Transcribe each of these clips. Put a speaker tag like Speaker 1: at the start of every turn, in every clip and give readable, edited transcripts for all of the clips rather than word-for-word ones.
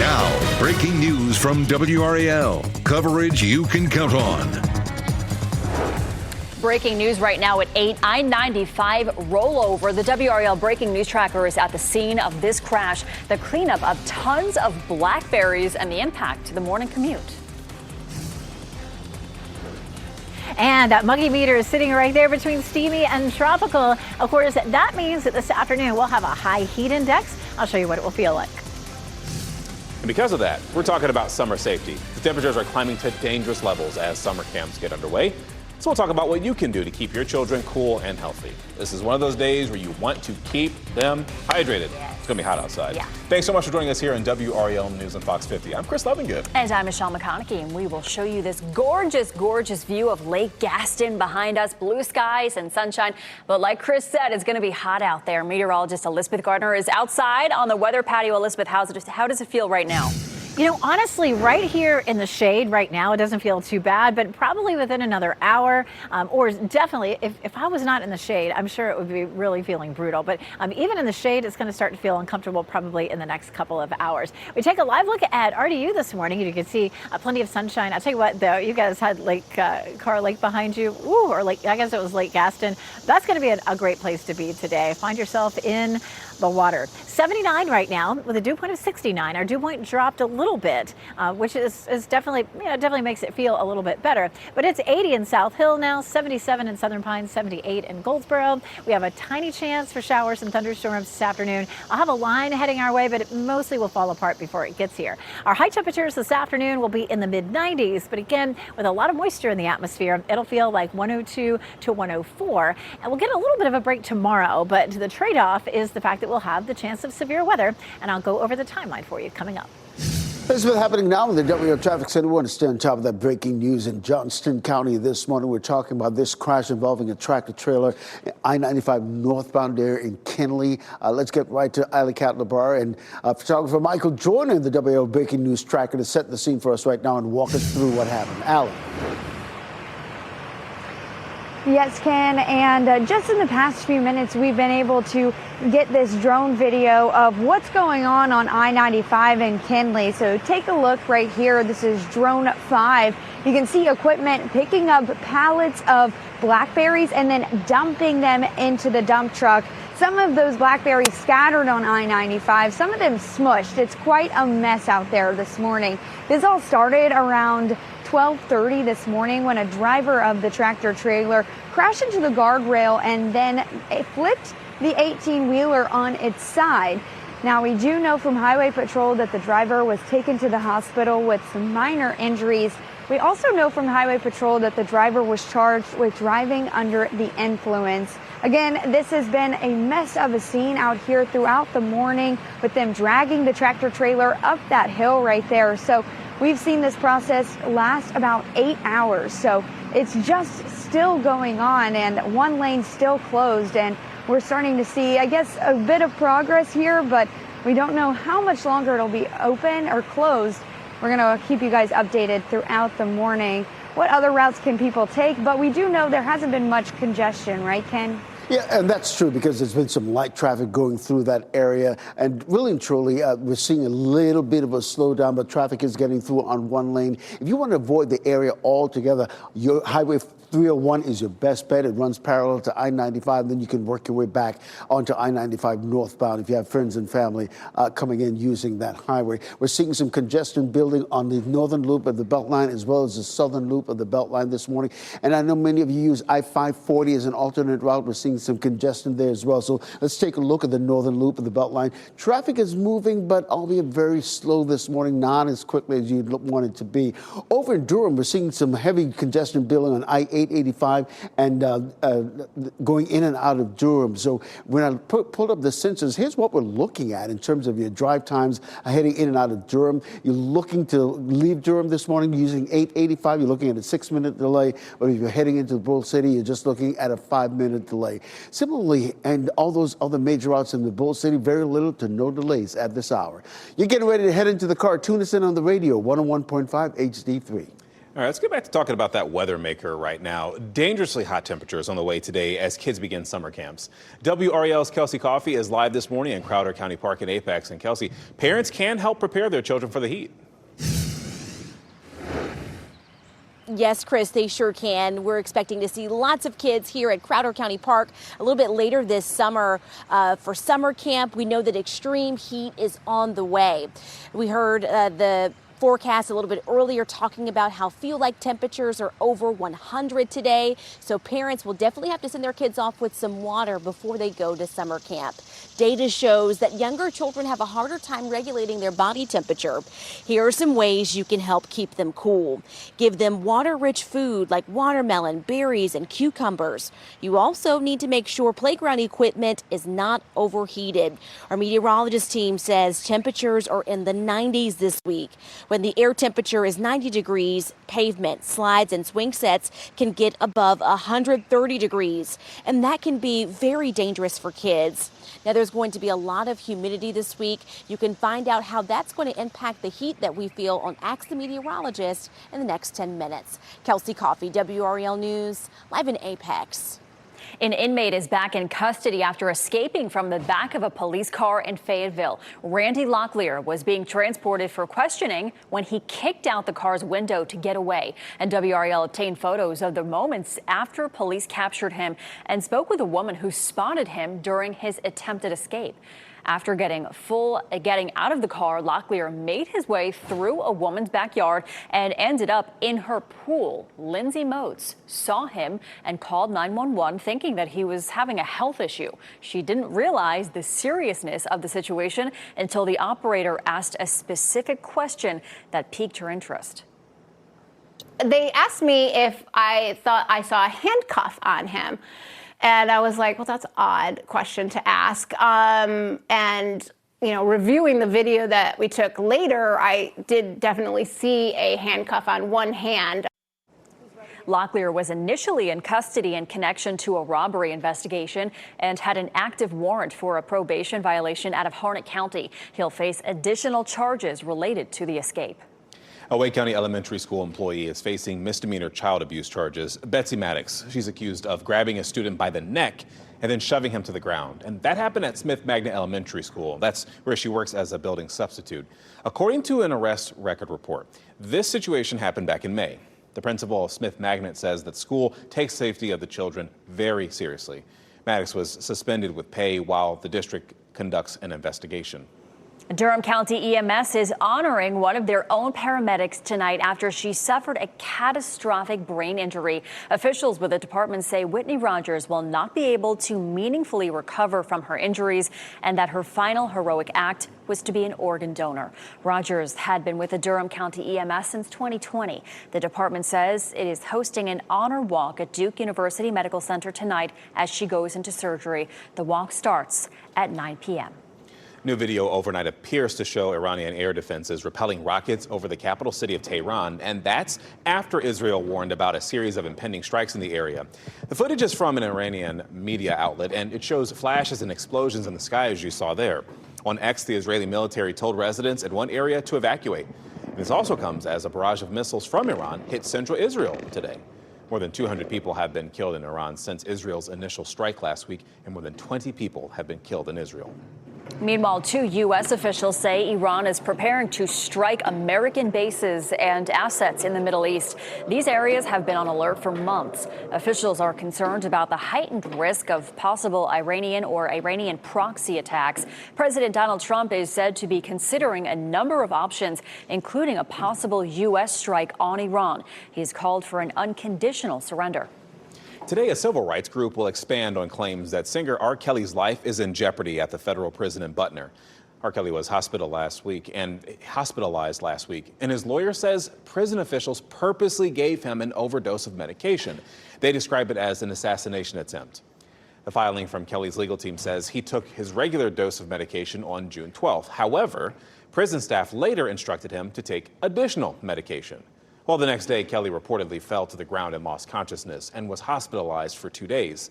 Speaker 1: Now, breaking news from WRAL. Coverage you can count on.
Speaker 2: Breaking news right now at 8, I-95 rollover. The WRAL breaking news tracker is at the scene of this crash, the cleanup of tons of blackberries and the impact to the morning commute.
Speaker 3: And that muggy meter is sitting right there between steamy and tropical. Of course, that means that this afternoon we'll have a high heat index. I'll show you what it will feel like.
Speaker 4: And because of that, we're talking about summer safety. The temperatures are climbing to dangerous levels as summer camps get underway. So we'll talk about what you can do to keep your children cool and healthy. This is one of those days where you want to keep them hydrated. Yes. It's going to be hot outside. Yeah. Thanks so much for joining us here on WRAL News on Fox 50. I'm Chris Lovingood.
Speaker 2: And I'm Michelle McConaughey, and we will show you this gorgeous, gorgeous view of Lake Gaston behind us, blue skies and sunshine. But like Chris said, it's going to be hot out there. Meteorologist Elizabeth Gardner is outside on the weather patio. Elizabeth, how does it feel right now?
Speaker 3: You know, honestly, right here in the shade right now, it doesn't feel too bad, but probably within another hour, or definitely if I was not in the shade, I'm sure it would be really feeling brutal. But even in the shade, it's going to start to feel uncomfortable probably in the next couple of hours. We take a live look at RDU this morning. You can see plenty of sunshine. I'll tell you what, though, you guys had Carr Lake behind you, or I guess it was Lake Gaston. That's going to be a great place to be today. Find yourself in the water. 79 right now with a dew point of 69. Our dew point dropped a little bit, which is definitely, definitely makes it feel a little bit better. But it's 80 in South Hill now, 77 in Southern Pines, 78 in Goldsboro. We have a tiny chance for showers and thunderstorms this afternoon. I'll have a line heading our way, but it mostly will fall apart before it gets here. Our high temperatures this afternoon will be in the mid-90s, but again, with a lot of moisture in the atmosphere, it'll feel like 102 to 104. And we'll get a little bit of a break tomorrow, but the trade-off is the fact that we'll have the chance of severe weather, and I'll go over the timeline for you coming up.
Speaker 5: This is what's happening now in the WRAL Traffic Center. We want to stay on top of that breaking news in Johnston County this morning. We're talking about this crash involving a tractor trailer, I-95 northbound there in Kinley. Let's get right to Alley Cat LeBar and photographer Michael Jordan in the WRAL breaking news tracker to set the scene for us right now and walk us through what happened. Allie.
Speaker 6: Yes, Ken, and just in the past few minutes, we've been able to get this drone video of what's going on I-95 in Kinley. So take a look right here. This is drone 5. You can see equipment picking up pallets of blackberries and then dumping them into the dump truck. Some of those blackberries scattered on I-95, some of them smushed. It's quite a mess out there this morning. This all started around 12:30 this morning when a driver of the tractor trailer crashed into the guardrail and then it flipped the 18-wheeler on its side. Now, we do know from Highway Patrol that the driver was taken to the hospital with some minor injuries. We also know from Highway Patrol that the driver was charged with driving under the influence. Again, this has been a mess of a scene out here throughout the morning with them dragging the tractor trailer up that hill right there. So we've seen this process last about 8 hours. So it's just still going on and one lane still closed. And we're starting to see, I guess, a bit of progress here, but we don't know how much longer it'll be open or closed. We're going to keep you guys updated throughout the morning. What other routes can people take? But we do know there hasn't been much congestion, right, Ken?
Speaker 5: Yeah, and that's true because there's been some light traffic going through that area. And really and truly, we're seeing a little bit of a slowdown, but traffic is getting through on one lane. If you want to avoid the area altogether, your Highway 301 is your best bet. It runs parallel to I-95. Then you can work your way back onto I-95 northbound if you have friends and family coming in using that highway. We're seeing some congestion building on the northern loop of the Beltline as well as the southern loop of the Beltline this morning. And I know many of you use I-540 as an alternate route. We're seeing some congestion there as well. So let's take a look at the northern loop of the Beltline. Traffic is moving, but albeit very slow this morning, not as quickly as you'd want it to be. Over in Durham, we're seeing some heavy congestion building on I-885 and going in and out of Durham. So when I pulled up the sensors, here's what we're looking at in terms of your drive times heading in and out of Durham. You're looking to leave Durham this morning using 885. You're looking at a 6-minute delay. But if you're heading into Bull City, you're just looking at a 5-minute delay. Similarly, and all those other major routes in the Bull City, very little to no delays at this hour. You're getting ready to head into the car. Tune us in on the radio, 101.5 HD3.
Speaker 4: All right, let's get back to talking about that weather maker right now. Dangerously hot temperatures on the way today as kids begin summer camps. WRAL's Kelsey Coffey is live this morning in Crowder County Park in Apex. And Kelsey, parents can help prepare their children for the heat.
Speaker 7: Yes, Chris, they sure can. We're expecting to see lots of kids here at Crowder County Park a little bit later this summer for summer camp. We know that extreme heat is on the way. We heard the forecast a little bit earlier talking about how feel-like temperatures are over 100 today. So parents will definitely have to send their kids off with some water before they go to summer camp. Data shows that younger children have a harder time regulating their body temperature. Here are some ways you can help keep them cool. Give them water-rich food like watermelon, berries, and cucumbers. You also need to make sure playground equipment is not overheated. Our meteorologist team says temperatures are in the 90s this week. When the air temperature is 90 degrees, pavement, slides, and swing sets can get above 130 degrees, and that can be very dangerous for kids. Now, there's going to be a lot of humidity this week. You can find out how that's going to impact the heat that we feel on Ask the Meteorologist in the next 10 minutes. Kelsey Coffey, WRAL News, live in Apex.
Speaker 2: An inmate is back in custody after escaping from the back of a police car in Fayetteville. Randy Locklear was being transported for questioning when he kicked out the car's window to get away. And WRAL obtained photos of the moments after police captured him and spoke with a woman who spotted him during his attempted escape. After getting out of the car, Locklear made his way through a woman's backyard and ended up in her pool. Lindsay Motes saw him and called 911 thinking that he was having a health issue. She didn't realize the seriousness of the situation until the operator asked a specific question that piqued her interest.
Speaker 8: They asked me if I thought I saw a handcuff on him. And I was like, well, that's an odd question to ask. And, you know, reviewing the video that we took later, I did definitely see a handcuff on one hand.
Speaker 2: Locklear was initially in custody in connection to a robbery investigation and had an active warrant for a probation violation out of Harnett County. He'll face additional charges related to the escape.
Speaker 4: A Wake County Elementary School employee is facing misdemeanor child abuse charges. Betsy Maddox, she's accused of grabbing a student by the neck and then shoving him to the ground. And that happened at Smith Magnet Elementary School. That's where she works as a building substitute. According to an arrest record report, this situation happened back in May. The principal of Smith Magnet says that school takes safety of the children very seriously. Maddox was suspended with pay while the district conducts an investigation.
Speaker 2: Durham County EMS is honoring one of their own paramedics tonight after she suffered a catastrophic brain injury. Officials with the department say Whitney Rogers will not be able to meaningfully recover from her injuries and that her final heroic act was to be an organ donor. Rogers had been with the Durham County EMS since 2020. The department says it is hosting an honor walk at Duke University Medical Center tonight as she goes into surgery. The walk starts at 9 p.m.
Speaker 4: New video overnight appears to show Iranian air defenses repelling rockets over the capital city of Tehran, and that's after Israel warned about a series of impending strikes in the area. The footage is from an Iranian media outlet, and it shows flashes and explosions in the sky, as you saw there. On X, the Israeli military told residents in one area to evacuate. This also comes as a barrage of missiles from Iran hit central Israel today. More than 200 people have been killed in Iran since Israel's initial strike last week, and more than 20 people have been killed in Israel.
Speaker 2: Meanwhile, 2 U.S. officials say Iran is preparing to strike American bases and assets in the Middle East. These areas have been on alert for months. Officials are concerned about the heightened risk of possible Iranian or Iranian proxy attacks. President Donald Trump is said to be considering a number of options, including a possible U.S. strike on Iran. He's called for an unconditional surrender.
Speaker 4: Today, a civil rights group will expand on claims that singer R. Kelly's life is in jeopardy at the federal prison in Butner. R. Kelly was hospitalized last week, and his lawyer says prison officials purposely gave him an overdose of medication. They describe it as an assassination attempt. The filing from Kelly's legal team says he took his regular dose of medication on June 12th. However, prison staff later instructed him to take additional medication. Well, the next day, Kelly reportedly fell to the ground and lost consciousness and was hospitalized for 2 days.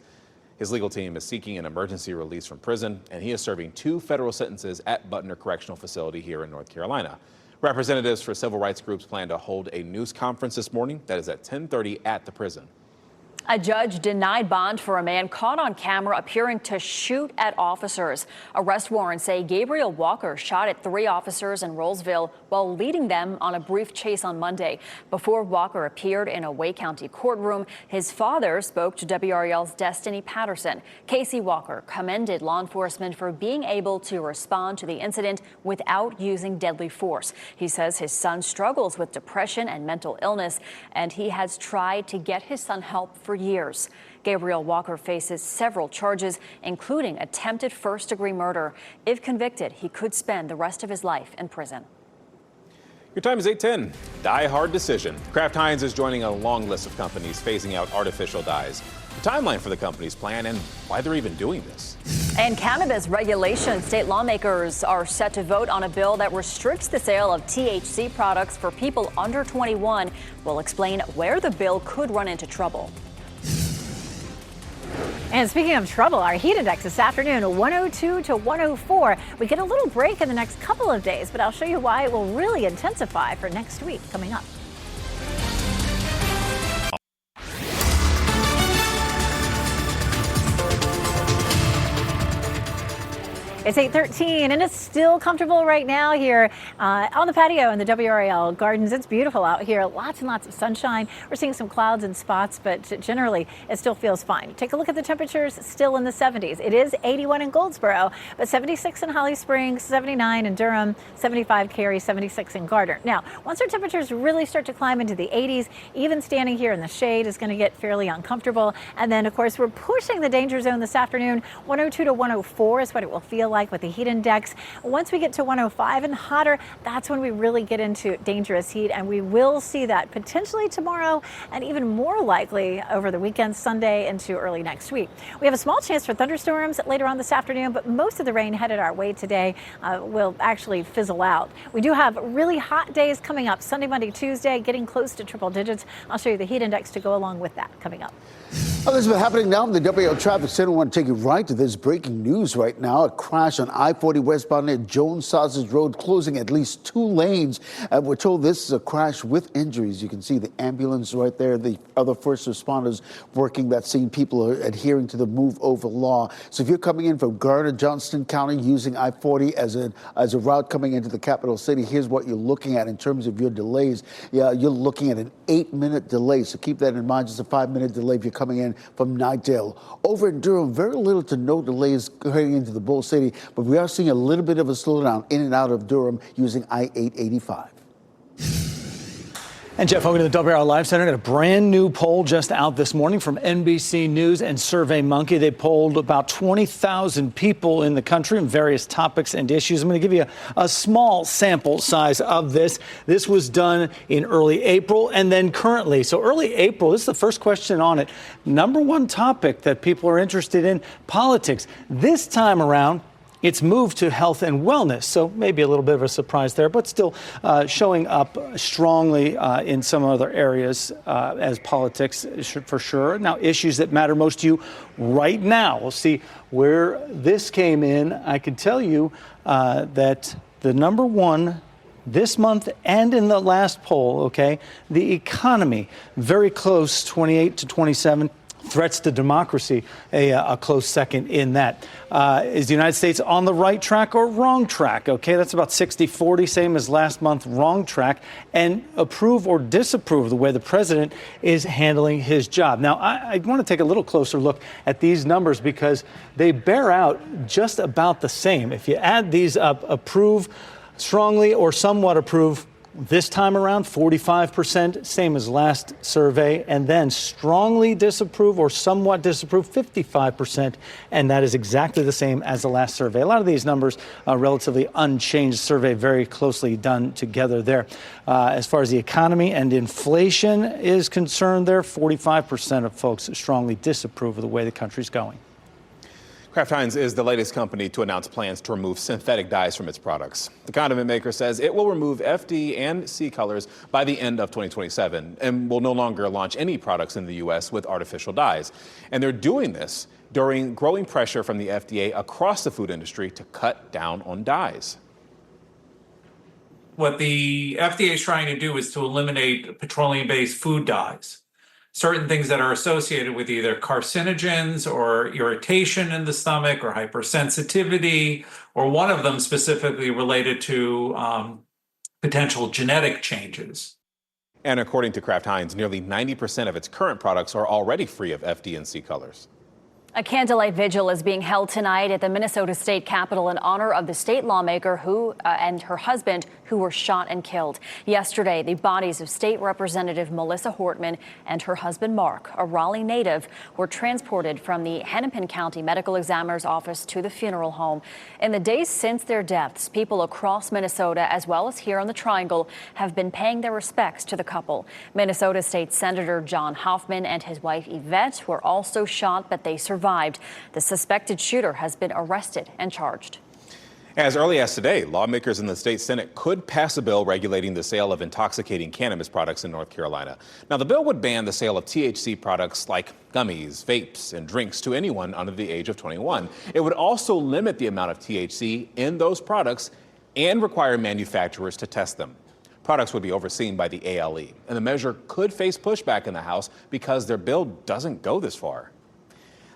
Speaker 4: His legal team is seeking an emergency release from prison, and he is serving 2 federal sentences at Butner Correctional Facility here in North Carolina. Representatives for civil rights groups plan to hold a news conference this morning that is at 10:30 at the prison.
Speaker 2: A judge denied bond for a man caught on camera appearing to shoot at officers. Arrest warrants say Gabriel Walker shot at 3 officers in Rollsville while leading them on a brief chase on Monday. Before Walker appeared in a Wake County courtroom, his father spoke to WRAL's Destiny Patterson. Casey Walker commended law enforcement for being able to respond to the incident without using deadly force. He says his son struggles with depression and mental illness, and he has tried to get his son help for years. Gabriel Walker faces several charges, including attempted first-degree murder. If convicted, he could spend the rest of his life in prison.
Speaker 4: Your time is 8:10. Die hard decision. Kraft Heinz is joining a long list of companies phasing out artificial dyes. The timeline for the company's plan and why they're even doing this.
Speaker 2: And cannabis regulation. State lawmakers are set to vote on a bill that restricts the sale of THC products for people under 21. We'll explain where the bill could run into trouble.
Speaker 3: And speaking of trouble, our heat index this afternoon, 102 to 104. We get a little break in the next couple of days, but I'll show you why it will really intensify for next week coming up. It's 8:13 and it's still comfortable right now here on the patio in the WRAL Gardens. It's beautiful out here. Lots and lots of sunshine. We're seeing some clouds in spots, but generally it still feels fine. Take a look at the temperatures, still in the 70s. It is 81 in Goldsboro, but 76 in Holly Springs, 79 in Durham, 75 Cary, 76 in Gardner. Now, once our temperatures really start to climb into the 80s, even standing here in the shade is going to get fairly uncomfortable. And then, of course, we're pushing the danger zone this afternoon. 102 to 104 is what it will feel like with the heat index. Once we get to 105 and hotter, that's when we really get into dangerous heat, and we will see that potentially tomorrow and even more likely over the weekend, Sunday into early next week. We have a small chance for thunderstorms later on this afternoon, but most of the rain headed our way today will actually fizzle out. We do have really hot days coming up Sunday, Monday, Tuesday, getting close to triple digits. I'll show you the heat index to go along with that coming up.
Speaker 5: Well, this is happening now in the WRAL Traffic Center. I want to take you right to this breaking news right now. A crash on I-40 westbound at Jones Sausage Road, closing at least 2 lanes. We're told this is a crash with injuries. You can see the ambulance right there, the other first responders working that scene. People are adhering to the move over law. So if you're coming in from Garner, Johnston County, using I-40 as a route coming into the capital city, here's what you're looking at in terms of your delays. Yeah, you're looking at an 8-minute delay. So keep that in mind. Just a 5-minute delay if you're coming in from Nightdale. Over in Durham, very little to no delays heading into the Bull City, but we are seeing a little bit of a slowdown in and out of Durham using I-885.
Speaker 9: And Jeff, over to the WRAL Live Center. Got a brand new poll just out this morning from NBC News and SurveyMonkey. They polled about 20,000 people in the country on various topics and issues. I'm going to give you a small sample size of this. This was done in early April and then currently. So early April, this is the first question on it. Number one topic that people are interested in, politics. This time around, it's moved to health and wellness, so maybe a little bit of a surprise there, but still showing up strongly in some other areas as politics for sure. Now, issues that matter most to you right now. We'll see where this came in. I can tell you that the number one this month and in the last poll, okay, the economy, very close, 28 to 27. Threats to democracy, a close second in that. Is the United States on the right track or wrong track? Okay, that's about 60-40, same as last month, wrong track. And approve or disapprove of the way the president is handling his job. Now, I want to take a little closer look at these numbers because they bear out just about the same. If you add these up, approve, strongly or somewhat approve, this time around, 45%, same as last survey, and then strongly disapprove or somewhat disapprove, 55%, and that is exactly the same as the last survey. A lot of these numbers are relatively unchanged survey, very closely done together there. As far as the economy and inflation is concerned there, 45% of folks strongly disapprove of the way the country's going.
Speaker 4: Kraft Heinz is the latest company to announce plans to remove synthetic dyes from its products. The condiment maker says it will remove FD and C colors by the end of 2027 and will no longer launch any products in the U.S. with artificial dyes. And they're doing this during growing pressure from the FDA across the food industry to cut down on dyes.
Speaker 10: What the FDA is trying to do is to eliminate petroleum-based food dyes. Certain things that are associated with either carcinogens or irritation in the stomach or hypersensitivity, or one of them specifically related to potential genetic changes.
Speaker 4: And according to Kraft Heinz, nearly 90% of its current products are already free of FD&C colors.
Speaker 2: A candlelight vigil is being held tonight at the Minnesota State Capitol in honor of the state lawmaker and her husband who were shot and killed. Yesterday, the bodies of State Representative Melissa Hortman and her husband Mark, a Raleigh native, were transported from the Hennepin County Medical Examiner's office to the funeral home. In the days since their deaths, people across Minnesota, as well as here on the Triangle, have been paying their respects to the couple. Minnesota State Senator John Hoffman and his wife Yvette were also shot, but they survived. The suspected shooter has been arrested and charged.
Speaker 4: As early as today, lawmakers in the state Senate could pass a bill regulating the sale of intoxicating cannabis products in North Carolina. Now, the bill would ban the sale of THC products like gummies, vapes, and drinks to anyone under the age of 21. It would also limit the amount of THC in those products and require manufacturers to test them. Products would be overseen by the ALE, and the measure could face pushback in the House because their bill doesn't go this far.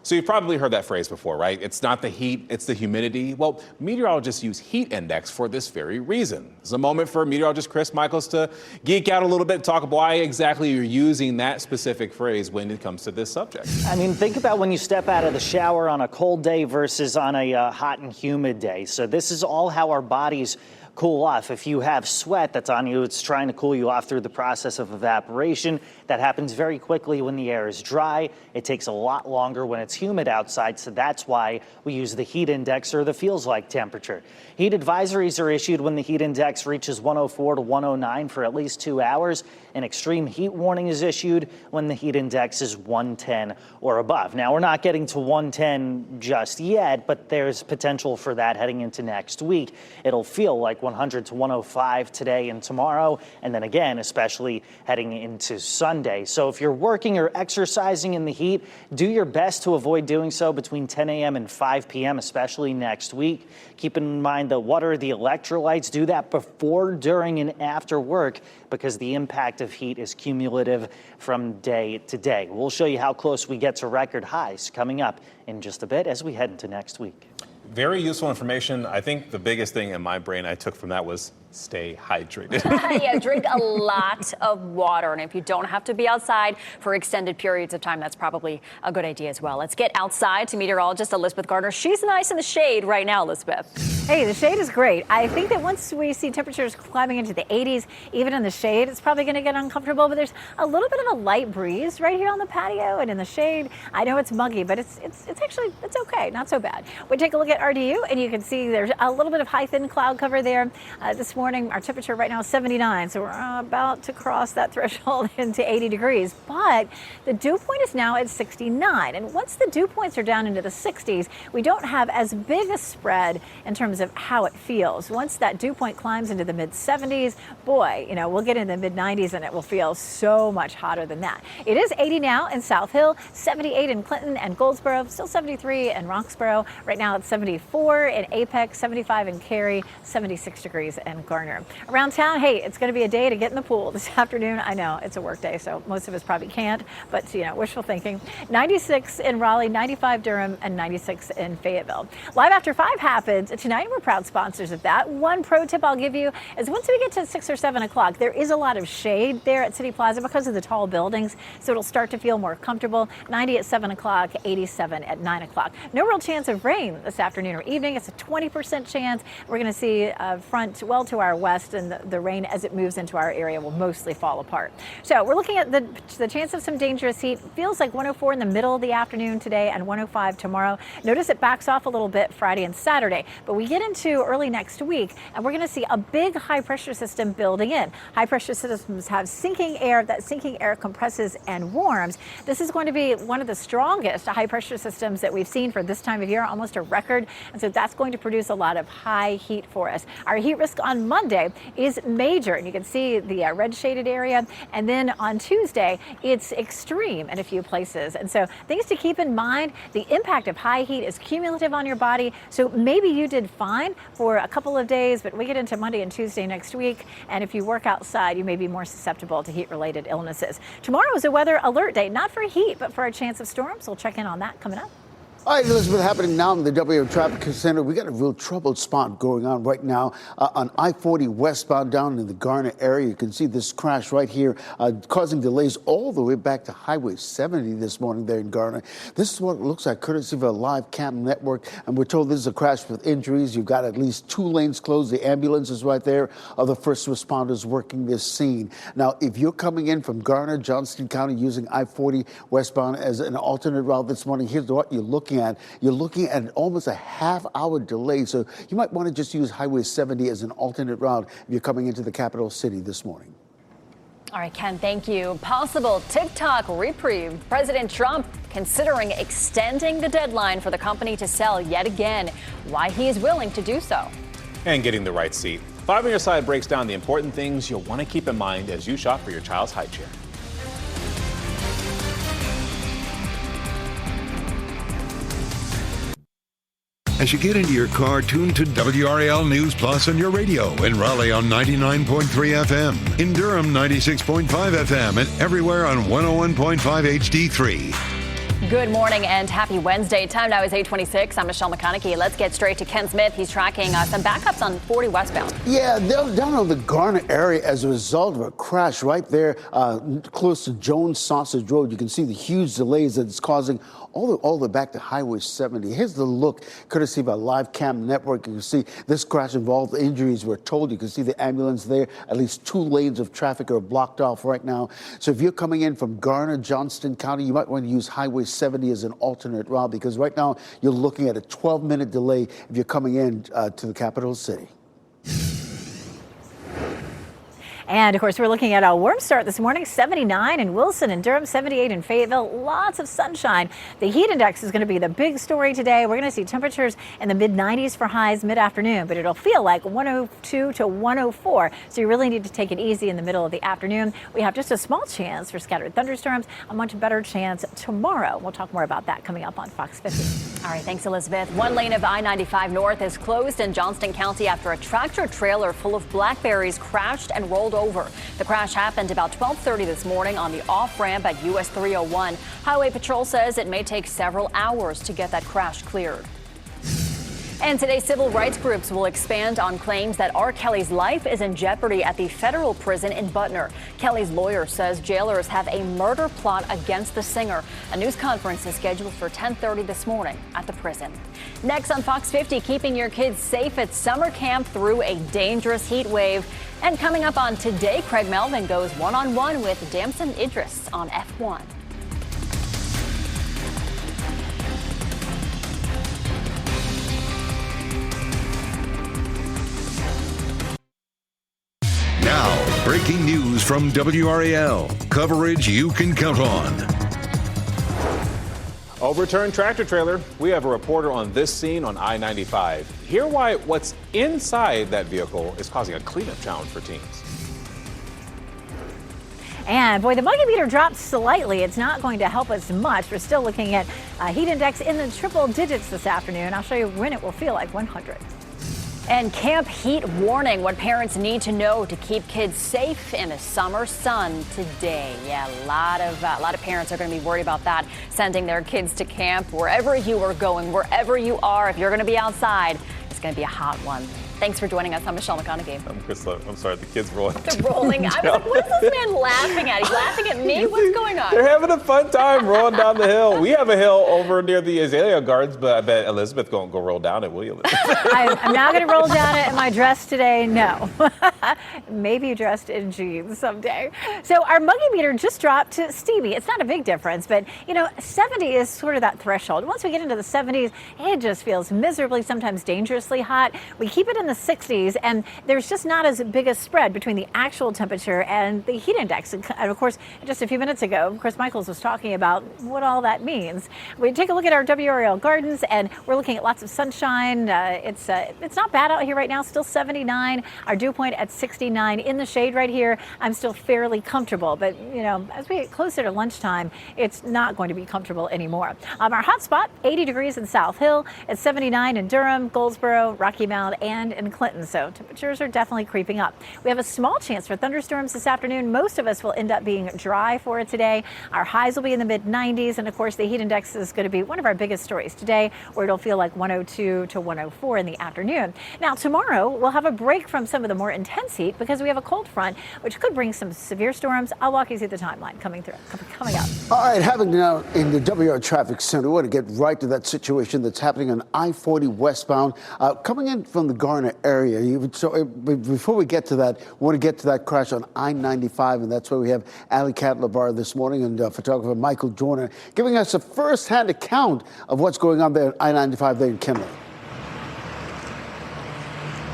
Speaker 4: So you've probably heard that phrase before, right? It's not the heat, it's the humidity. Well, meteorologists use heat index for this very reason. It's a moment for meteorologist Chris Michaels to geek out a little bit, talk about why exactly you're using that specific phrase when it comes to this subject.
Speaker 11: I mean, think about when you step out of the shower on a cold day versus on a hot and humid day. So this is all how our bodies cool off. If you have sweat that's on you, it's trying to cool you off through the process of evaporation. That happens very quickly when the air is dry. It takes a lot longer when it's humid outside, so that's why we use the heat index or the feels like temperature. Heat advisories are issued when the heat index reaches 104 to 109 for at least 2 hours. An extreme heat warning is issued when the heat index is 110 or above. Now, we're not getting to 110 just yet, but there's potential for that heading into next week. It'll feel like 100 to 105 today and tomorrow, and then again, especially heading into Sunday. So if you're working or exercising in the heat, do your best to avoid doing so between 10 a.m. and 5 p.m., especially next week. Keep in mind the water, the electrolytes, do that before, during, and after work because the impact of heat is cumulative from day to day. We'll show you how close we get to record highs coming up in just a bit as we head into next week.
Speaker 4: Very useful information. I think the biggest thing in my brain I took from that was stay hydrated.
Speaker 2: Yeah, drink a lot of water. And if you don't have to be outside for extended periods of time, that's probably a good idea as well. Let's get outside to meteorologist Elizabeth Gardner. She's nice in the shade right now, Elizabeth.
Speaker 3: Hey, the shade is great. I think that once we see temperatures climbing into the 80s, even in the shade, it's probably going to get uncomfortable. But there's a little bit of a light breeze right here on the patio and in the shade. I know it's muggy, but it's actually okay, not so bad. We take a look at RDU, and you can see there's a little bit of high thin cloud cover there. This morning, our temperature right now is 79, so we're about to cross that threshold into 80 degrees. But the dew point is now at 69, and once the dew points are down into the 60s, we don't have as big a spread in terms of how it feels. Once that dew point climbs into the mid 70s, boy, we'll get into the mid 90s, and it will feel so much hotter than that. It is 80 now in South Hill, 78 in Clinton and Goldsboro, still 73 in Roxboro. Right now it's 74 in Apex, 75 in Cary, 76 degrees in Garner. Around town, hey, it's going to be a day to get in the pool this afternoon. I know it's a work day, so most of us probably can't, but wishful thinking. 96 in Raleigh, 95 Durham, and 96 in Fayetteville. Live After 5 happens tonight. We're proud sponsors of that. One pro tip I'll give you is once we get to 6 or 7 o'clock, there is a lot of shade there at City Plaza because of the tall buildings, so it'll start to feel more comfortable. 90 at 7 o'clock, 87 at 9 o'clock. No real chance of rain this afternoon or evening. It's a 20% chance. We're going to see a front well to our west, and the rain as it moves into our area will mostly fall apart. So we're looking at the chance of some dangerous heat. Feels like 104 in the middle of the afternoon today and 105 tomorrow. Notice it backs off a little bit Friday and Saturday, but we get into early next week, and we're going to see a big high pressure system building in. High pressure systems have sinking air. That sinking air compresses and warms. This is going to be one of the strongest high pressure systems that we've seen for this time of year, almost a record forward. And so that's going to produce a lot of high heat for us. Our heat risk on Monday is major, and you can see the red shaded area. And then on Tuesday, it's extreme in a few places. And so things to keep in mind, the impact of high heat is cumulative on your body. So maybe you did fine for a couple of days, but we get into Monday and Tuesday next week. And if you work outside, you may be more susceptible to heat related illnesses. Tomorrow is a weather alert day, not for heat, but for a chance of storms. We'll check in on that coming up.
Speaker 5: All right, Elizabeth, happening now in the WRAL Traffic Center. We got a real troubled spot going on right now on I-40 westbound down in the Garner area. You can see this crash right here causing delays all the way back to Highway 70 this morning there in Garner. This is what it looks like, courtesy of a live cam network. And we're told this is a crash with injuries. You've got at least 2 lanes closed. The ambulance is right there. Other first responders working this scene. Now, if you're coming in from Garner, Johnston County, using I-40 westbound as an alternate route this morning, here's what you're looking at. You're looking at almost a half-hour delay, so you might want to just use Highway 70 as an alternate route if you're coming into the capital city this morning.
Speaker 2: All right, Ken, thank you. Possible TikTok reprieve. President Trump considering extending the deadline for the company to sell yet again. Why he is willing to do so.
Speaker 4: And getting the right seat. 5 on your side breaks down the important things you'll want to keep in mind as you shop for your child's high chair.
Speaker 1: As you get into your car, tune to WRAL News Plus on your radio. In Raleigh on 99.3 FM. In Durham, 96.5 FM. And everywhere on 101.5 HD3.
Speaker 2: Good morning and happy Wednesday. Time now is 8:26. I'm Michelle McConaughey. Let's get straight to Ken Smith. He's tracking some backups on 40 westbound.
Speaker 5: Yeah, they're down on the Garner area as a result of a crash right there close to Jones Sausage Road. You can see the huge delays that it's causing all the way back to Highway 70. Here's the look, courtesy of a live cam network. You can see this crash involved injuries. We're told you can see the ambulance there. At least 2 lanes of traffic are blocked off right now. So if you're coming in from Garner, Johnston County, you might want to use Highway 70 as an alternate route, because right now you're looking at a 12-minute delay if you're coming in to the capital city.
Speaker 3: And, of course, we're looking at a warm start this morning, 79 in Wilson and Durham, 78 in Fayetteville. Lots of sunshine. The heat index is going to be the big story today. We're going to see temperatures in the mid-90s for highs mid-afternoon, but it'll feel like 102 to 104. So you really need to take it easy in the middle of the afternoon. We have just a small chance for scattered thunderstorms, a much better chance tomorrow. We'll talk more about that coming up on Fox 50.
Speaker 2: All right, thanks, Elizabeth. 1 lane of I-95 North is closed in Johnston County after a tractor trailer full of blackberries crashed and rolled over. The crash happened about 12:30 this morning on the off-ramp at US 301. Highway Patrol says it may take several hours to get that crash cleared. And today, civil rights groups will expand on claims that R. Kelly's life is in jeopardy at the federal prison in Butner. Kelly's lawyer says jailers have a murder plot against the singer. A news conference is scheduled for 10:30 this morning at the prison. Next on Fox 50, keeping your kids safe at summer camp through a dangerous heat wave. And coming up on Today, Craig Melvin goes one-on-one with Damson Idris on F1.
Speaker 1: Now, breaking news from WRAL. Coverage you can count on.
Speaker 4: Overturned tractor trailer. We have a reporter on this scene on I-95. Hear why what's inside that vehicle is causing a cleanup challenge for teens.
Speaker 3: And boy, the monkey meter dropped slightly. It's not going to help us much. We're still looking at a heat index in the triple digits this afternoon. I'll show you when it will feel like 100.
Speaker 2: And camp heat warning, what parents need to know to keep kids safe in the summer sun today. Yeah, a lot of parents are going to be worried about that, sending their kids to camp. Wherever you are going, wherever you are, if you're going to be outside, it's going to be a hot one. Thanks for joining us. I'm Michelle McConaughey.
Speaker 4: I'm sorry, the kids rolling.
Speaker 2: They're rolling. I was like, what is this man laughing at? He's laughing at me? What's going on?
Speaker 4: They're having a fun time rolling down the hill. We have a hill over near the Azalea Gardens, but I bet Elizabeth won't go roll down it, will you, Elizabeth?
Speaker 3: I'm not going to roll down it in my dress today, no. Maybe dressed in jeans someday. So our muggy meter just dropped to steamy. It's not a big difference, but 70 is sort of that threshold. Once we get into the 70s, it just feels miserably, sometimes dangerously hot. We keep it in the 60s, and there's just not as big a spread between the actual temperature and the heat index. And of course, just a few minutes ago, Chris Michaels was talking about what all that means. We take a look at our WRAL gardens, and we're looking at lots of sunshine. It's not bad out here right now, still 79. Our dew point at 69. In the shade right here, I'm still fairly comfortable, but as we get closer to lunchtime, it's not going to be comfortable anymore. Our hot spot, 80 degrees in South Hill. It's 79 in Durham, Goldsboro, Rocky Mount, and in Clinton. So temperatures are definitely creeping up. We have a small chance for thunderstorms this afternoon. Most of us will end up being dry for it today. Our highs will be in the mid 90s, and of course the heat index is going to be one of our biggest stories today, where it'll feel like 102 to 104 in the afternoon. Now tomorrow we'll have a break from some of the more intense heat because we have a cold front, which could bring some severe storms. I'll walk you through the timeline coming up.
Speaker 5: All right, having now in the WR Traffic Center, we want to get right to that situation that's happening on I-40 westbound, coming in from the Garner area. So before we get to that, we want to get to that crash on I-95, and that's where we have Ali Catlabar this morning and photographer Michael Joyner giving us a first-hand account of what's going on there at I-95 there in Kenley.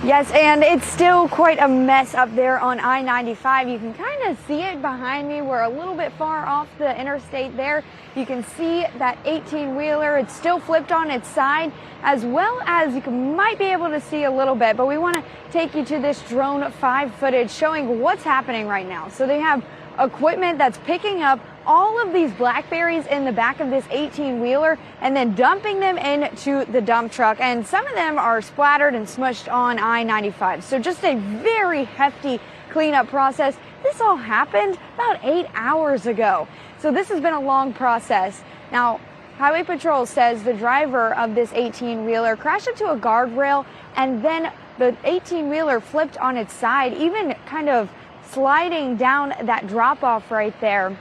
Speaker 6: Yes, and it's still quite a mess up there on I-95. You can kind of see it behind me. We're a little bit far off the interstate there. You can see that 18-wheeler. It's still flipped on its side, as well as you might be able to see a little bit. But we want to take you to this Drone 5 footage showing what's happening right now. So they have equipment that's picking up all of these blackberries in the back of this 18-wheeler and then dumping them into the dump truck. And some of them are splattered and smushed on I-95. So just a very hefty cleanup process. This all happened about 8 hours ago. So this has been a long process. Now, Highway Patrol says the driver of this 18-wheeler crashed into a guardrail, and then the 18-wheeler flipped on its side, even kind of sliding down that drop-off right there.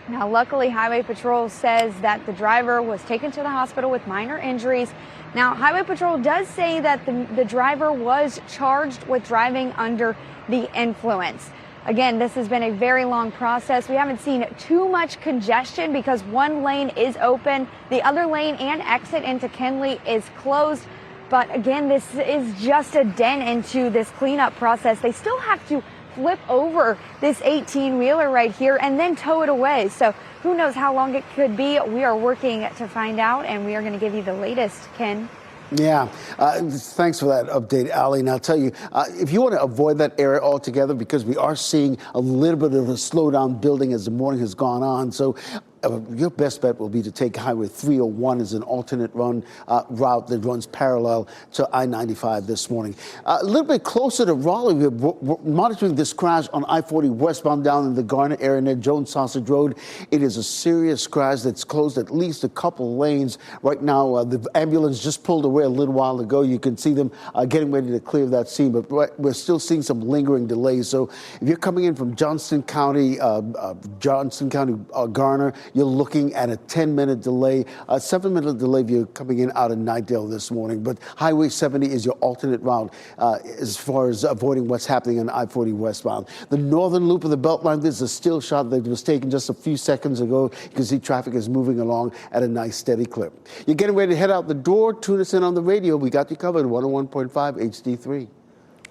Speaker 6: Now, luckily, Highway Patrol says that the driver was taken to the hospital with minor injuries. Now, Highway Patrol does say that the driver was charged with driving under the influence. Again, this has been a very long process. We haven't seen too much congestion because one lane is open. The other lane and exit into Kenley is closed. But again, this is just a dent into this cleanup process. They still have to flip over this 18-wheeler right here and then tow it away. So who knows how long it could be. We are working to find out, and we are going to give you the latest, Ken.
Speaker 5: Yeah, thanks for that update, Ali. And I'll tell you, if you want to avoid that area altogether, because we are seeing a little bit of a slowdown building as the morning has gone on. So your best bet will be to take Highway 301 as an alternate route that runs parallel to I-95 this morning. A little bit closer to Raleigh, we're monitoring this crash on I-40 westbound down in the Garner area near Jones Sausage Road. It is a serious crash that's closed at least a couple lanes. Right now, the ambulance just pulled away a little while ago. You can see them getting ready to clear that scene, but we're still seeing some lingering delays. So if you're coming in from Johnston County, Garner, you're looking at a 10-minute delay, a 7-minute delay if you're coming in out of Nightdale this morning. But Highway 70 is your alternate route as far as avoiding what's happening on I-40 westbound. The northern loop of the Beltline, this is a still shot that was taken just a few seconds ago. You can see traffic is moving along at a nice steady clip. You're getting ready to head out the door. Tune us in on the radio. We got you covered, 101.5 HD3.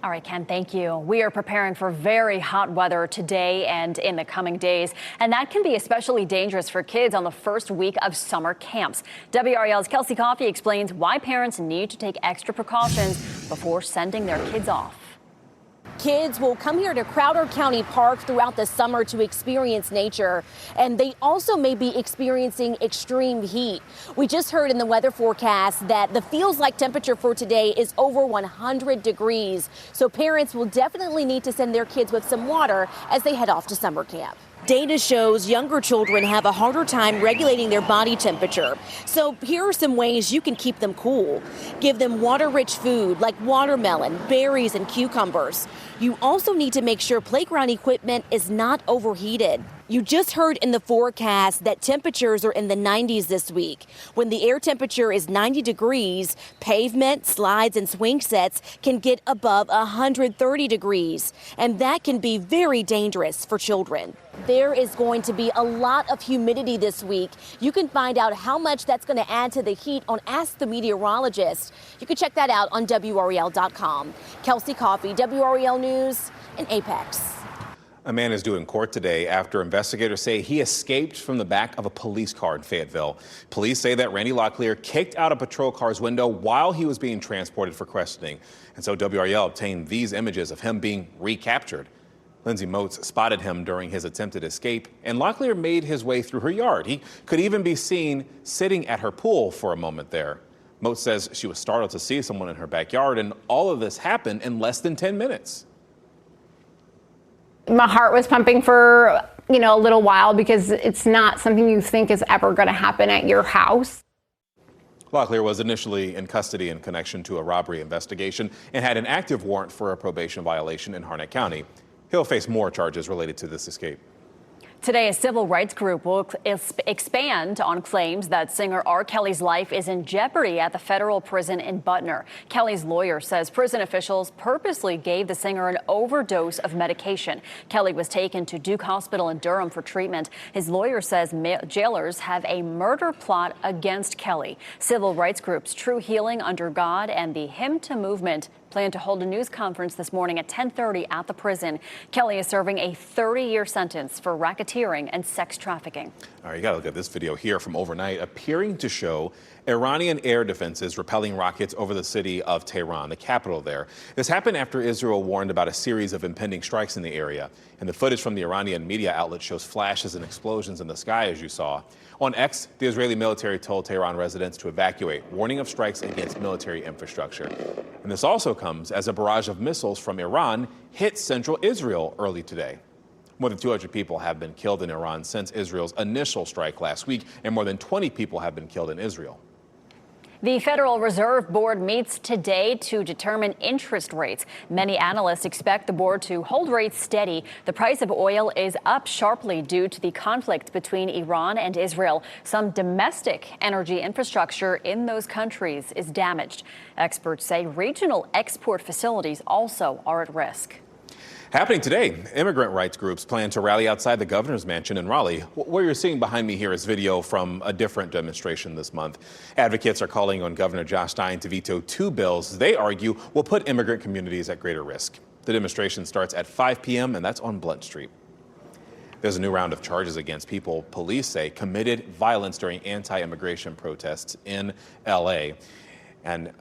Speaker 2: All right, Ken, thank you. We are preparing for very hot weather today and in the coming days, and that can be especially dangerous for kids on the first week of summer camps. WRAL's Kelsey Coffey explains why parents need to take extra precautions before sending their kids off.
Speaker 7: Kids will come here to Crowder County Park throughout the summer to experience nature, and they also may be experiencing extreme heat. We just heard in the weather forecast that the feels-like temperature for today is over 100 degrees, so parents will definitely need to send their kids with some water as they head off to summer camp. Data shows younger children have a harder time regulating their body temperature. So here are some ways you can keep them cool. Give them water-rich food like watermelon, berries, and cucumbers. You also need to make sure playground equipment is not overheated. You just heard in the forecast that temperatures are in the 90s this week. When the air temperature is 90 degrees, pavement, slides, and swing sets can get above 130 degrees, and that can be very dangerous for children. There is going to be a lot of humidity this week. You can find out how much that's going to add to the heat on Ask the Meteorologist. You can check that out on WRAL.com. Kelsey Coffey, WRAL News in Apex.
Speaker 4: A man is due in court today after investigators say he escaped from the back of a police car in Fayetteville. Police say that Randy Locklear kicked out a patrol car's window while he was being transported for questioning. And so WRAL obtained these images of him being recaptured. Lindsay Moats spotted him during his attempted escape, and Locklear made his way through her yard. He could even be seen sitting at her pool for a moment there. Moats says she was startled to see someone in her backyard, and all of this happened in less than 10 minutes.
Speaker 8: My heart was pumping for, a little while because it's not something you think is ever going to happen at your house.
Speaker 4: Locklear was initially in custody in connection to a robbery investigation and had an active warrant for a probation violation in Harnett County. He'll face more charges related to this escape.
Speaker 2: Today, a civil rights group will expand on claims that singer R. Kelly's life is in jeopardy at the federal prison in Butner. Kelly's lawyer says prison officials purposely gave the singer an overdose of medication. Kelly was taken to Duke Hospital in Durham for treatment. His lawyer says jailers have a murder plot against Kelly. Civil rights groups True Healing Under God and the Hymn to Movement plan to hold a news conference this morning at 10:30 at the prison. Kelly is serving a 30-year sentence for racketeering and sex trafficking.
Speaker 4: All right, you got to look at this video here from overnight, appearing to show Iranian air defenses repelling rockets over the city of Tehran, the capital there. This happened after Israel warned about a series of impending strikes in the area. And the footage from the Iranian media outlet shows flashes and explosions in the sky, as you saw. On X, the Israeli military told Tehran residents to evacuate, warning of strikes against military infrastructure. And this also comes as a barrage of missiles from Iran hit central Israel early today. More than 200 people have been killed in Iran since Israel's initial strike last week, and more than 20 people have been killed in Israel.
Speaker 2: The Federal Reserve Board meets today to determine interest rates. Many analysts expect the board to hold rates steady. The price of oil is up sharply due to the conflict between Iran and Israel. Some domestic energy infrastructure in those countries is damaged. Experts say regional export facilities also are at risk.
Speaker 4: Happening today, immigrant rights groups plan to rally outside the governor's mansion in Raleigh. What you're seeing behind me here is video from a different demonstration this month. Advocates are calling on Governor Josh Stein to veto two bills they argue will put immigrant communities at greater risk. The demonstration starts at 5 p.m. and that's on Blunt Street. There's a new round of charges against people police say committed violence during anti-immigration protests in L.A. and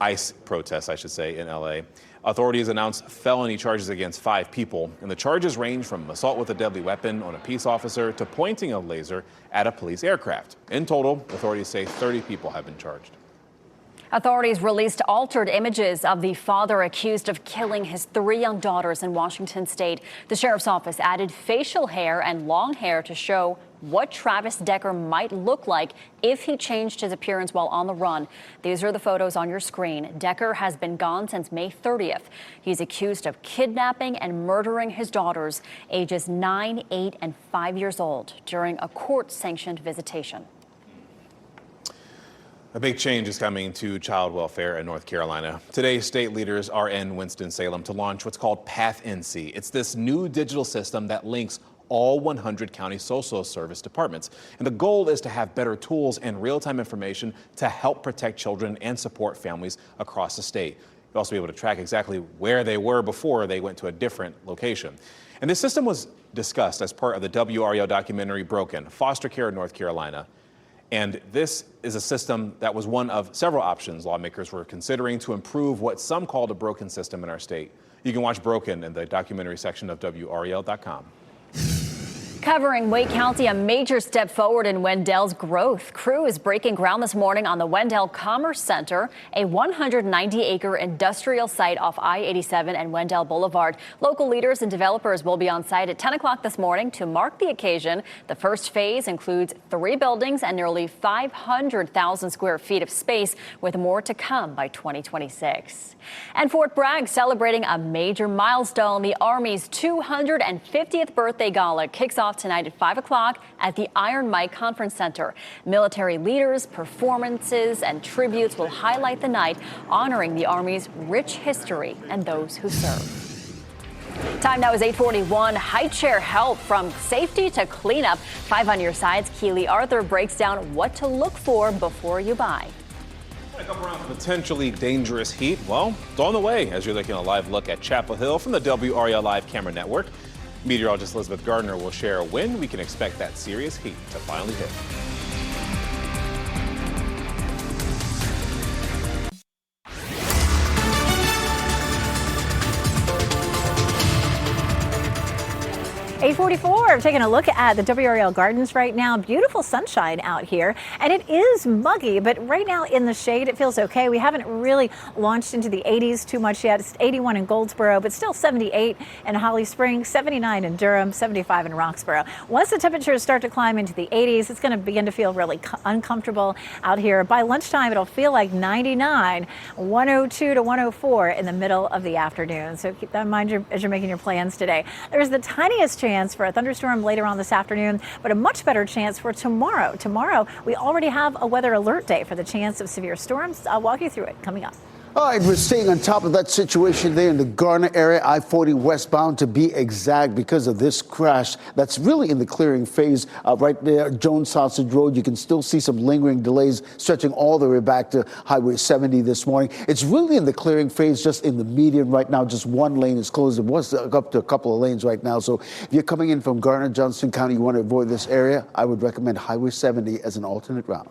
Speaker 4: ICE protests, I should say, in L.A. Authorities announced felony charges against 5 people, and the charges range from assault with a deadly weapon on a peace officer to pointing a laser at a police aircraft. In total, authorities say 30 people have been charged.
Speaker 2: Authorities released altered images of the father accused of killing his 3 young daughters in Washington state. The sheriff's office added facial hair and long hair to show what Travis Decker might look like if he changed his appearance while on the run. These are the photos on your screen. Decker has been gone since May 30th. He's accused of kidnapping and murdering his daughters, ages 9, 8, and 5 years old, during a court-sanctioned visitation.
Speaker 4: A big change is coming to child welfare in North Carolina. Today, state leaders are in Winston-Salem to launch what's called Path NC. It's this new digital system that links all 100 county social service departments. And the goal is to have better tools and real-time information to help protect children and support families across the state. You'll also be able to track exactly where they were before they went to a different location. And this system was discussed as part of the WRAL documentary Broken, Foster Care in North Carolina. And this is a system that was one of several options lawmakers were considering to improve what some called a broken system in our state. You can watch Broken in the documentary section of WRAL.com.
Speaker 2: Covering Wake County, a major step forward in Wendell's growth. Crew is breaking ground this morning on the Wendell Commerce Center, a 190-acre industrial site off I-87 and Wendell Boulevard. Local leaders and developers will be on site at 10 o'clock this morning to mark the occasion. The first phase includes 3 buildings and nearly 500,000 square feet of space, with more to come by 2026. And Fort Bragg celebrating a major milestone. The Army's 250th birthday gala kicks off tonight at 5 o'clock at the Iron Mike Conference Center. Military leaders, performances, and tributes will highlight the night, honoring the Army's rich history and those who serve. Time now is 8:41. High chair help from safety to cleanup. 5 on your sides. Keely Arthur breaks down what to look for before you buy.
Speaker 4: Up around potentially dangerous heat. Well, it's on the way as you're taking a live look at Chapel Hill from the WRAL Live Camera Network. Meteorologist Elizabeth Gardner will share when we can expect that serious heat to finally hit.
Speaker 3: (8:44). Taking a look at the WRAL Gardens right now. Beautiful sunshine out here, and it is muggy, but right now in the shade it feels okay. We haven't really launched into the 80s too much yet. It's 81 in Goldsboro, but still 78 in Holly Springs, 79 in Durham, 75 in Roxborough. Once the temperatures start to climb into the 80s, it's going to begin to feel really uncomfortable out here. By lunchtime, it'll feel like 99, 102 to 104 in the middle of the afternoon. So keep that in mind as you're making your plans today. There's the tiniest chance for a thunderstorm later on this afternoon, but a much better chance for tomorrow. Tomorrow, we already have a weather alert day for the chance of severe storms. I'll walk you through it coming up.
Speaker 5: All right, we're staying on top of that situation there in the Garner area, I-40 westbound to be exact, because of this crash that's really in the clearing phase right there, Jones Sausage Road. You can still see some lingering delays stretching all the way back to Highway 70 this morning. It's really in the clearing phase, just in the median right now. Just one lane is closed. It was up to a couple of lanes right now. So if you're coming in from Garner, Johnston County, you want to avoid this area, I would recommend Highway 70 as an alternate route.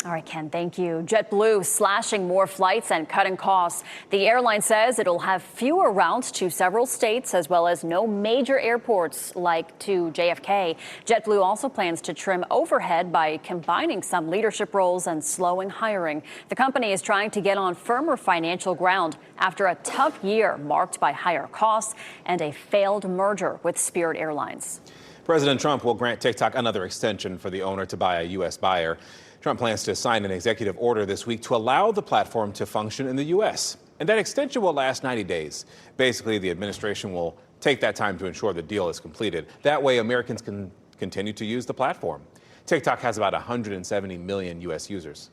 Speaker 2: All right, Ken, thank you. JetBlue slashing more flights and cutting costs. The airline says it'll have fewer routes to several states, as well as no major airports like to JFK. JetBlue also plans to trim overhead by combining some leadership roles and slowing hiring. The company is trying to get on firmer financial ground after a tough year marked by higher costs and a failed merger with Spirit Airlines.
Speaker 4: President Trump will grant TikTok another extension for the owner to buy a U.S. buyer. Trump plans to sign an executive order this week to allow the platform to function in the U.S. And that extension will last 90 days. Basically, the administration will take that time to ensure the deal is completed. That way, Americans can continue to use the platform. TikTok has about 170 million U.S. users.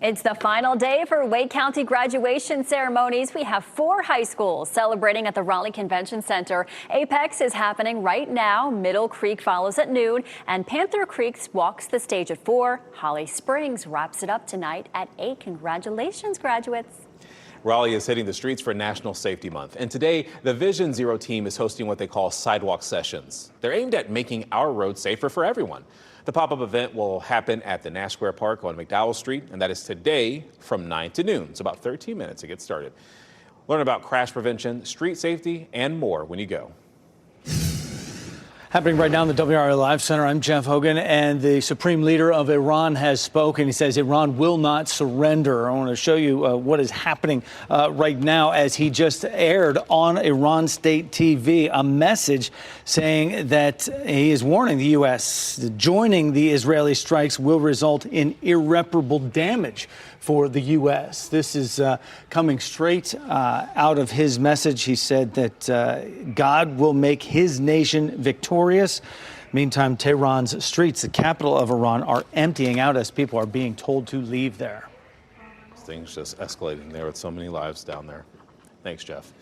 Speaker 2: It's the final day for Wake County graduation ceremonies. We have 4 high schools celebrating at the Raleigh Convention Center. Apex is happening right now. Middle Creek follows at noon, and Panther Creek walks the stage at 4. Holly Springs wraps it up tonight at 8. Congratulations, graduates.
Speaker 4: Raleigh is hitting the streets for National Safety Month. And today, the Vision Zero team is hosting what they call sidewalk sessions. They're aimed at making our roads safer for everyone. The pop-up event will happen at the Nash Square Park on McDowell Street, and that is today from 9 to noon. It's about 13 minutes to get started. Learn about crash prevention, street safety, and more when you go.
Speaker 9: Happening right now in the WRAL Live Center, I'm Jeff Hogan, and the Supreme Leader of Iran has spoken. He says Iran will not surrender. I want to show you what is happening right now as he just aired on Iran State TV a message saying that he is warning the U.S. joining the Israeli strikes will result in irreparable damage for the U.S. This is coming straight out of his message. He said that God will make his nation victorious. Meantime, Tehran's streets, the capital of Iran, are emptying out as people are being told to leave there.
Speaker 4: Things just escalating there with so many lives down there. Thanks, Jeff.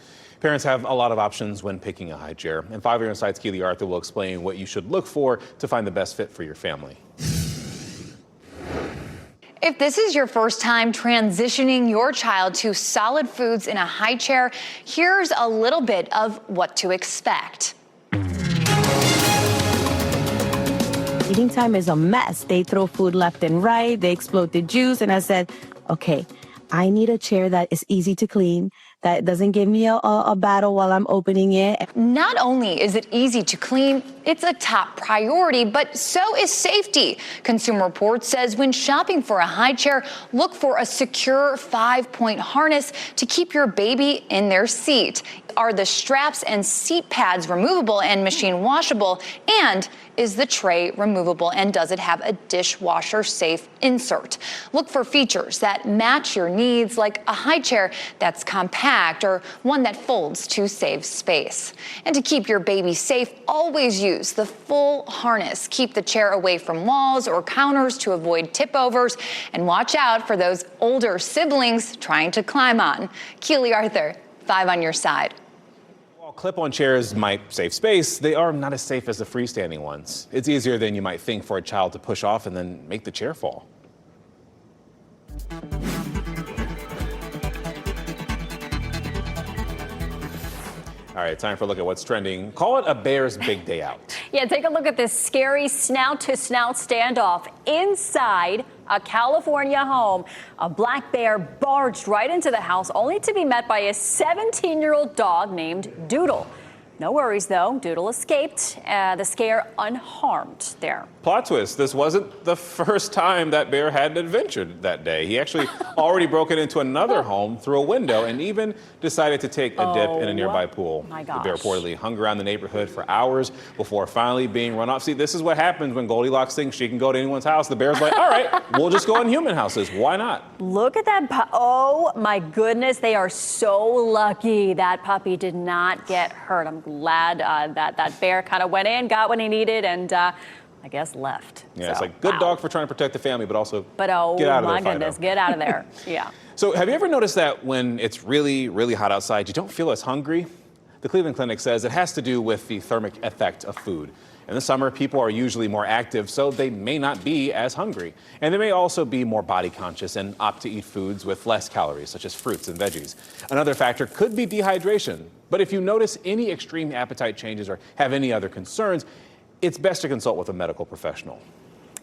Speaker 4: Parents have a lot of options when picking a high chair. And 5 Year Insight's Keely Arthur will explain what you should look for to find the best fit for your family.
Speaker 12: If this is your first time transitioning your child to solid foods in a high chair, here's a little bit of what to expect.
Speaker 13: Eating time is a mess. They throw food left and right. They explode the juice. And I said, okay, I need a chair that is easy to clean, that doesn't give me a battle while I'm opening it.
Speaker 12: Not only is it easy to clean, it's a top priority, but so is safety. Consumer Reports says when shopping for a high chair, look for a secure 5-point harness to keep your baby in their seat. Are the straps and seat pads removable and machine washable? And is the tray removable, and does it have a dishwasher safe insert? Look for features that match your needs, like a high chair that's compact or one that folds to save space. And to keep your baby safe, always use the full harness. Keep the chair away from walls or counters to avoid tip overs, and watch out for those older siblings trying to climb on. Keely Arthur, 5 on your side.
Speaker 4: While clip-on chairs might save space, they are not as safe as the freestanding ones. It's easier than you might think for a child to push off and then make the chair fall. All right, time for a look at what's trending. Call it a bear's big day out.
Speaker 2: Yeah, take a look at this scary snout-to-snout standoff inside a California home. A black bear barged right into the house, only to be met by a 17-year-old dog named Doodle. No worries, though. Doodle escaped the scare unharmed there.
Speaker 4: Plot twist, this wasn't the first time that bear had an adventure that day. He actually already broke it into another home through a window and even decided to take a dip in a nearby pool.
Speaker 2: My
Speaker 4: The
Speaker 2: gosh.
Speaker 4: bear reportedly hung around the neighborhood for hours before finally being run off. See, this is what happens when Goldilocks thinks she can go to anyone's house. The bear's like, all right, we'll just go in human houses. Why not?
Speaker 2: Look at that. Oh, my goodness. They are so lucky that puppy did not get hurt. I'm glad that bear kind of went in, got what he needed, and I guess left.
Speaker 4: Yeah,
Speaker 2: So,
Speaker 4: it's like good
Speaker 2: wow.
Speaker 4: dog for trying to protect the family, but also
Speaker 2: But oh,
Speaker 4: get out of
Speaker 2: my
Speaker 4: there,
Speaker 2: goodness,
Speaker 4: Fido.
Speaker 2: get out of there. Yeah.
Speaker 4: So have you ever noticed that when it's really, really hot outside, you don't feel as hungry? The Cleveland Clinic says it has to do with the thermic effect of food. In the summer, people are usually more active, so they may not be as hungry. And they may also be more body conscious and opt to eat foods with less calories, such as fruits and veggies. Another factor could be dehydration. But if you notice any extreme appetite changes or have any other concerns, it's best to consult with a medical professional.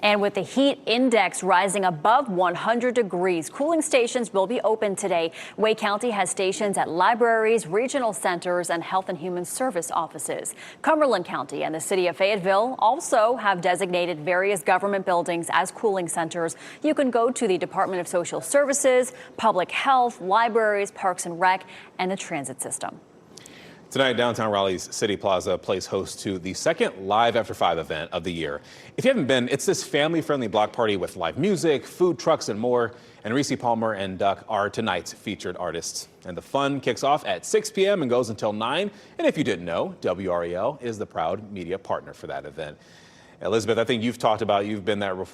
Speaker 2: And with the heat index rising above 100 degrees, cooling stations will be open today. Wake County has stations at libraries, regional centers, and health and human service offices. Cumberland County and the city of Fayetteville also have designated various government buildings as cooling centers. You can go to the Department of Social Services, Public Health, libraries, Parks and Rec, and the transit system.
Speaker 4: Tonight, downtown Raleigh's City Plaza plays host to the second Live After 5 event of the year. If you haven't been, it's this family-friendly block party with live music, food trucks, and more. And Reese Palmer and Duck are tonight's featured artists. And the fun kicks off at 6 p.m. and goes until 9. And if you didn't know, WRAL is the proud media partner for that event. Elizabeth, I think you've been there before.